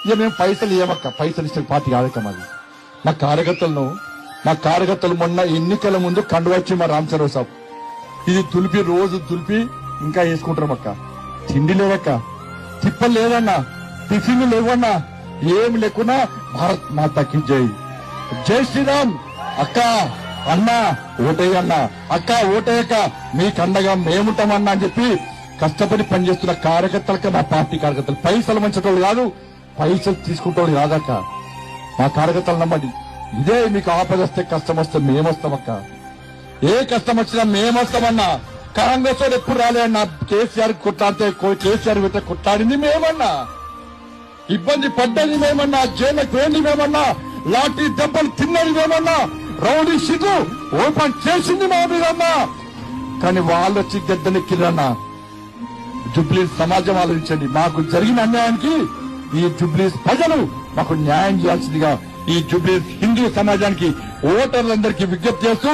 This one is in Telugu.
ఇక మేము పైసలు ఇవ్వమక్క, పైసలు ఇచ్చే పార్టీ కాదక్క మాది. మా కార్యకర్తలు మొన్న ఎన్నికల ముందు కండువచ్చి మా రామచంద్ర సాబ్ ఇది తులిపి రోజు తులిపి ఇంకా వేసుకుంటారమక్క. తిండి లేదక్క, తిప్పలు లేదన్నా, టిఫిన్ లేవన్నా, ఏమి లేకున్నా భారత్ మాతాకి జై, జై శ్రీరామ్. అక్క అన్నా ఓటేయన్నా, అక్క ఓటేయక మీకు అండగా మేముంటామన్నా అని చెప్పి కష్టపడి పనిచేస్తున్న కార్యకర్తలకి, మా పార్టీ కార్యకర్తలు పైసలు మంచేటోళ్ళు కాదు, పైసలు తీసుకుంటోళ్ళు కాదక్క. మా కార్యకర్తలు నమ్మండి. ఇదే మీకు ఆపద వస్తే కష్టం వస్తే మేమొస్తామక్క. ఏ కష్టం వచ్చినా మేమొస్తామన్నా. కాంగ్రెస్ వాడు ఎప్పుడు రాలే అన్నా. కేసీఆర్ కొట్లాడితే కేసీఆర్ పెడితే కొట్లాడింది మేమన్నా, ఇబ్బంది పడ్డది మేమన్నా, జైలుకు పోయింది మేమన్నా, లాఠీ దెబ్బలు తిన్నది మేమన్నా, రౌడీ షీటు ఓపెన్ చేసింది మా మీదన్నా. కానీ వాళ్ళు వచ్చి గద్దెనెక్కిరన్నా. జుబ్లీస్ సమాజం ఆలోచించండి. మాకు జరిగిన అన్యాయానికి ఈ జుబ్లీస్ ప్రజలు మాకు న్యాయం చేయాల్సిందిగా ఈ జుబ్లీస్ హిందూ సమాజానికి ఓటర్లందరికీ విజ్ఞప్తి చేస్తూ